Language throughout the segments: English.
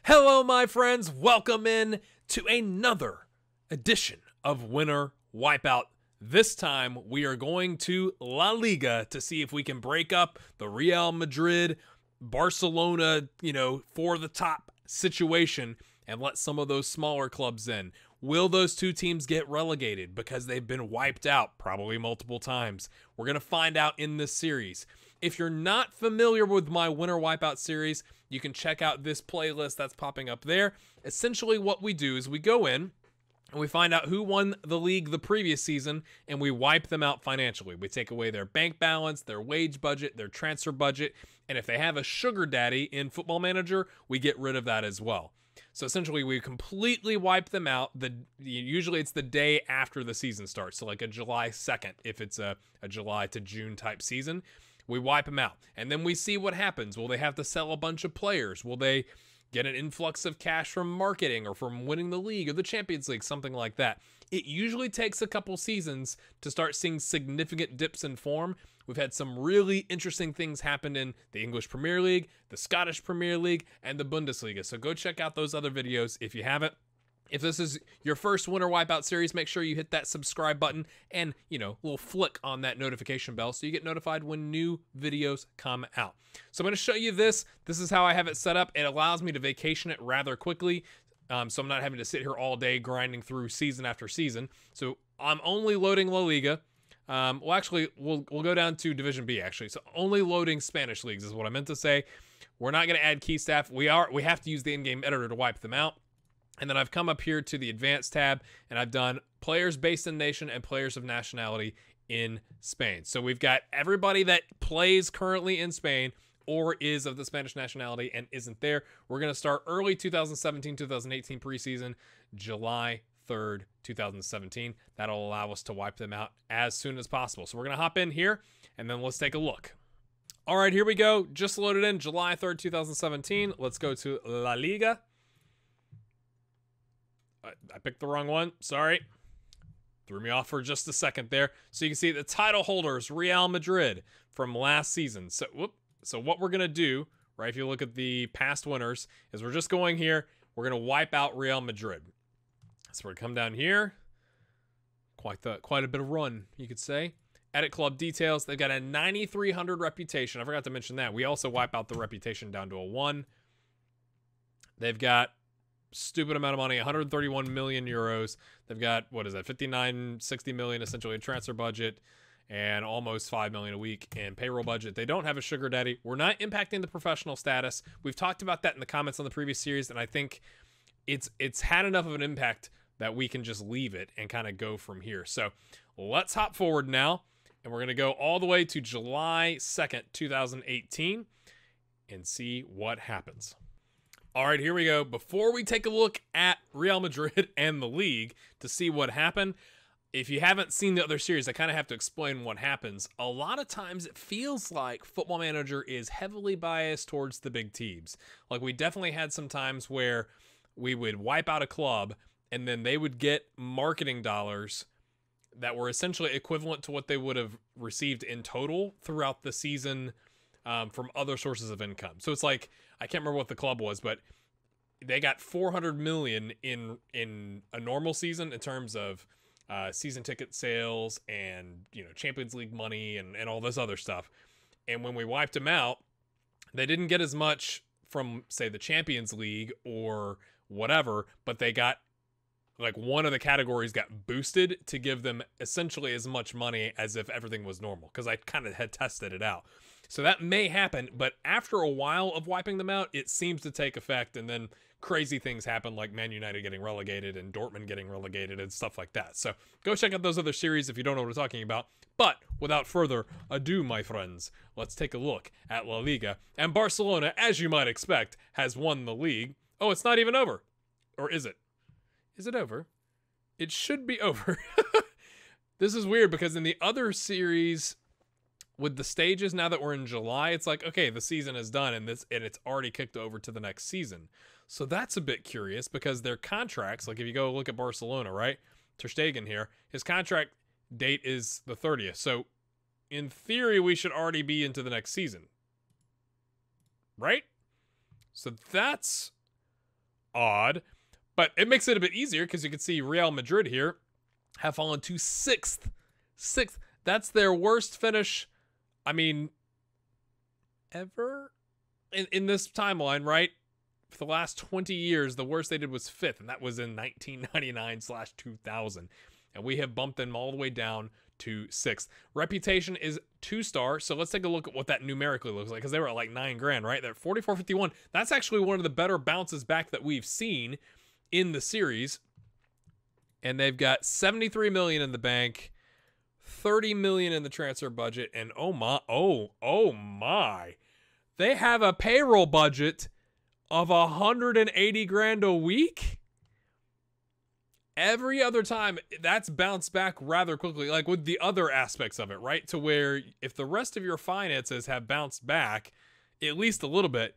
Hello, my friends. Welcome in to another edition of Winter Wipeout. This time, we are going to La Liga to see if we can break up the Real Madrid, Barcelona, for the top situation and let some of those smaller clubs in. Will those two teams get relegated because they've been wiped out probably multiple times? We're going to find out in this series. If you're not familiar with my Winter Wipeout series, you can check out this playlist that's popping up there. Essentially what we do is we go in and we find out who won the league the previous season and we wipe them out financially. We take away their bank balance, their wage budget, their transfer budget, and if they have a sugar daddy in Football Manager, we get rid of that as well. So essentially, we completely wipe them out. Usually it's the day after the season starts, so like a July 2nd, if it's a July to June type season. We wipe them out, and then we see what happens. Will they have to sell a bunch of players? Will they get an influx of cash from marketing or from winning the league or the Champions League, something like that? It usually takes a couple seasons to start seeing significant dips in form. We've had some really interesting things happen in the English Premier League, the Scottish Premier League, and the Bundesliga. So go check out those other videos if you haven't. If this is your first Winter Wipeout series, make sure you hit that subscribe button and, little flick on that notification bell so you get notified when new videos come out. So I'm going to show you this. This is how I have it set up. It allows me to vacation it rather quickly. So I'm not having to sit here all day grinding through season after season. So I'm only loading La Liga. Well, actually, we'll go down to Division B, actually. So only loading Spanish leagues is what I meant to say. We're not going to add key staff. We have to use the in-game editor to wipe them out. And then I've come up here to the Advanced tab, and I've done players based in nation and players of nationality in Spain. So we've got everybody that plays currently in Spain or is of the Spanish nationality and isn't there. We're going to start early 2017-2018 preseason, July 3rd, 2017. That'll allow us to wipe them out as soon as possible. So we're going to hop in here, and then let's take a look. All right, here we go. Just loaded in July 3rd, 2017. Let's go to La Liga. I picked the wrong one. Sorry. Threw me off for just a second there. So you can see the title holders, Real Madrid, from last season. So what we're going to do, right, if you look at the past winners, is we're just going here. We're going to wipe out Real Madrid. So we're going to come down here. Quite a bit of run, you could say. Edit club details. They've got a 9,300 reputation. I forgot to mention that. We also wipe out the reputation down to a 1. They've got stupid amount of money, 131 million euros. They've got, 60 million essentially in transfer budget and almost 5 million a week in payroll budget. They don't have a sugar daddy. We're not impacting the professional status. We've talked about that in the comments on the previous series, and I think it's had enough of an impact that we can just leave it and kind of go from here. So let's hop forward now, and we're going to go all the way to July 2nd, 2018 and see what happens. All right, here we go. Before we take a look at Real Madrid and the league to see what happened, if you haven't seen the other series, I kind of have to explain what happens. A lot of times it feels like Football Manager is heavily biased towards the big teams. Like we definitely had some times where we would wipe out a club and then they would get marketing dollars that were essentially equivalent to what they would have received in total throughout the season from other sources of income. So it's like, I can't remember what the club was, but they got 400 million in a normal season in terms of season ticket sales and Champions League money and all this other stuff. And when we wiped them out, they didn't get as much from, say, the Champions League or whatever, but they got like one of the categories got boosted to give them essentially as much money as if everything was normal, because I kind of had tested it out. So that may happen, but after a while of wiping them out, it seems to take effect, and then crazy things happen like Man United getting relegated and Dortmund getting relegated and stuff like that. So go check out those other series if you don't know what we're talking about. But without further ado, my friends, let's take a look at La Liga. And Barcelona, as you might expect, has won the league. Oh, it's not even over. Or is it? Is it over? It should be over. This is weird because in the other series, with the stages, now that we're in July, it's like, okay, the season is done and it's already kicked over to the next season. So that's a bit curious because their contracts, like if you go look at Barcelona, right? Ter Stegen here, his contract date is the 30th. So in theory, we should already be into the next season, right? So that's odd, but it makes it a bit easier because you can see Real Madrid here have fallen to 6th. 6th. That's their worst finish, I mean, ever in this timeline, right? For the last 20 years, the worst they did was 5th, and that was in 1999/2000. And we have bumped them all the way down to 6th. Reputation is 2-star, so let's take a look at what that numerically looks like, because they were at like $9,000, right? They're 44.51. That's actually one of the better bounces back that we've seen in the series. And they've got $73 million in the bank, $30 million in the transfer budget, and oh my, they have a payroll budget of $180,000 a week. Every other time, that's bounced back rather quickly, like with the other aspects of it, right? To where if the rest of your finances have bounced back at least a little bit,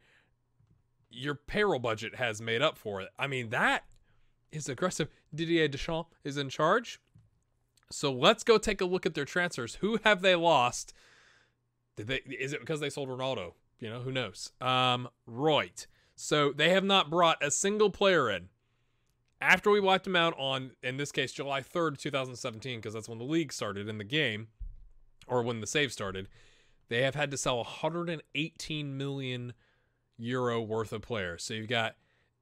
your payroll budget has made up for it. I mean, that is aggressive. Didier Deschamps is in charge. So let's go take a look at their transfers. Who have they lost? Is it because they sold Ronaldo? You know, who knows? Right. So they have not brought a single player in. After we wiped them out on, in this case, July 3rd, 2017, because that's when the league started in the game, or when the save started, they have had to sell 118 million euro worth of players. So you've got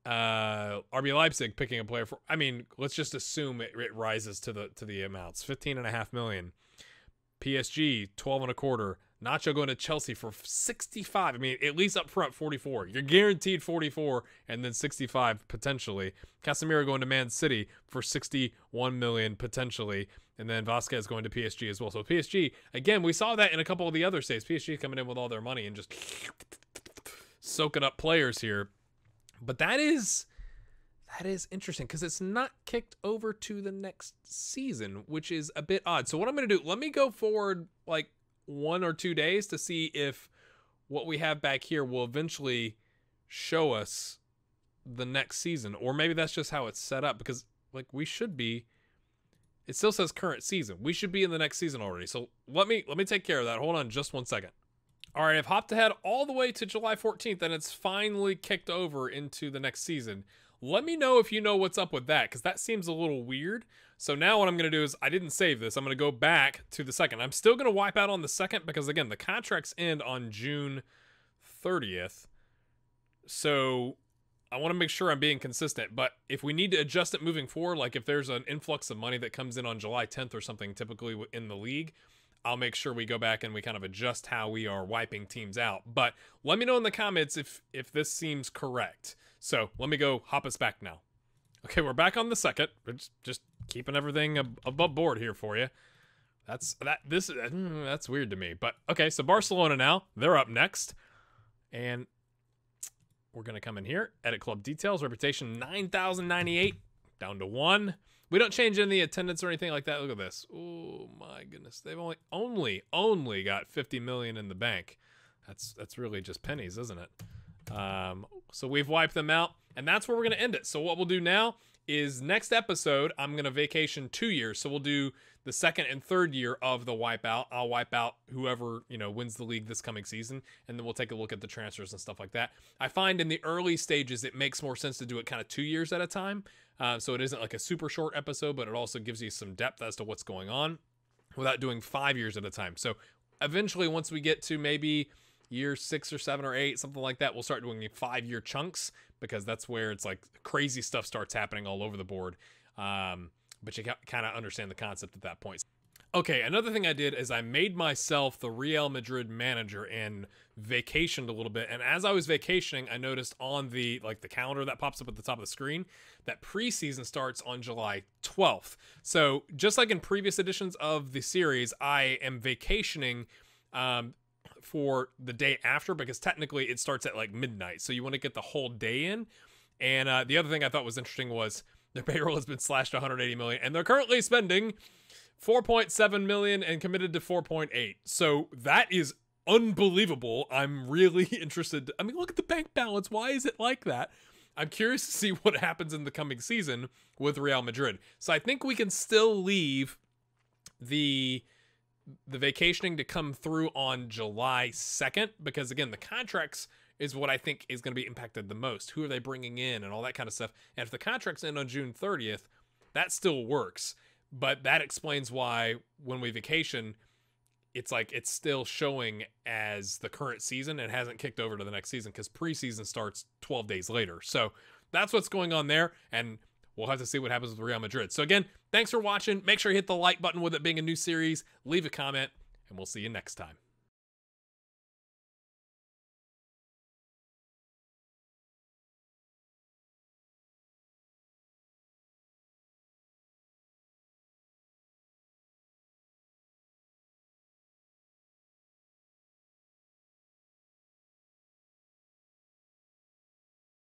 RB Leipzig picking a player for, I mean, let's just assume it rises to the amounts. 15.5 million. PSG, 12.25. Nacho going to Chelsea for 65. I mean, at least up front, 44. You're guaranteed 44 and then 65 potentially. Casemiro going to Man City for 61 million potentially. And then Vasquez going to PSG as well. So PSG, again, we saw that in a couple of the other saves. PSG coming in with all their money and just soaking up players here. But that is interesting because it's not kicked over to the next season, which is a bit odd. So what I'm going to do, let me go forward like 1 or 2 days to see if what we have back here will eventually show us the next season. Or maybe that's just how it's set up, because like we should be, it still says current season. We should be in the next season already. So let me take care of that. Hold on just 1 second. All right, I've hopped ahead all the way to July 14th, and it's finally kicked over into the next season. Let me know if you know what's up with that, because that seems a little weird. So now what I'm going to do is, I didn't save this. I'm going to go back to the 2nd. I'm still going to wipe out on the 2nd, because again, the contracts end on June 30th. So I want to make sure I'm being consistent. But if we need to adjust it moving forward, like if there's an influx of money that comes in on July 10th or something, typically in the league, I'll make sure we go back and we kind of adjust how we are wiping teams out. But let me know in the comments if this seems correct. So let me go hop us back now. Okay, we're back on the 2nd. We're just keeping everything above board here for you. That's weird to me. But okay, so Barcelona now, they're up next. And we're going to come in here, edit club details, reputation 9,098 down to 1. We don't change any attendance or anything like that. Look at this. Oh my goodness. They've only got 50 million in the bank. That's really just pennies, isn't it? So we've wiped them out, and that's where we're going to end it. So what we'll do now is next episode, I'm going to vacation 2 years. So we'll do the 2nd and 3rd year of the wipeout. I'll wipe out whoever, wins the league this coming season, and then we'll take a look at the transfers and stuff like that. I find in the early stages, it makes more sense to do it kind of 2 years at a time. So it isn't like a super short episode, but it also gives you some depth as to what's going on without doing 5 years at a time. So eventually, once we get to maybe year 6 or 7 or 8, something like that, we'll start doing 5-year chunks, because that's where it's like crazy stuff starts happening all over the board. But you kind of understand the concept at that point. Okay, another thing I did is I made myself the Real Madrid manager and vacationed a little bit. And as I was vacationing, I noticed on the calendar that pops up at the top of the screen that preseason starts on July 12th. So just like in previous editions of the series, I am vacationing for the day after, because technically it starts at like midnight. So you want to get the whole day in. And the other thing I thought was interesting was their payroll has been slashed to 180 million, and they're currently spending 4.7 million and committed to 4.8. So that is unbelievable. I'm really interested. I mean, look at the bank balance. Why is it like that? I'm curious to see what happens in the coming season with Real Madrid. So I think we can still leave the vacationing to come through on July 2nd, because again, the contracts is what I think is going to be impacted the most. Who are they bringing in and all that kind of stuff. And if the contracts end on June 30th, that still works. But that explains why when we vacation, it's like it's still showing as the current season and hasn't kicked over to the next season because preseason starts 12 days later. So that's what's going on there. And we'll have to see what happens with Real Madrid. So again, thanks for watching. Make sure you hit the like button with it being a new series. Leave a comment, and we'll see you next time.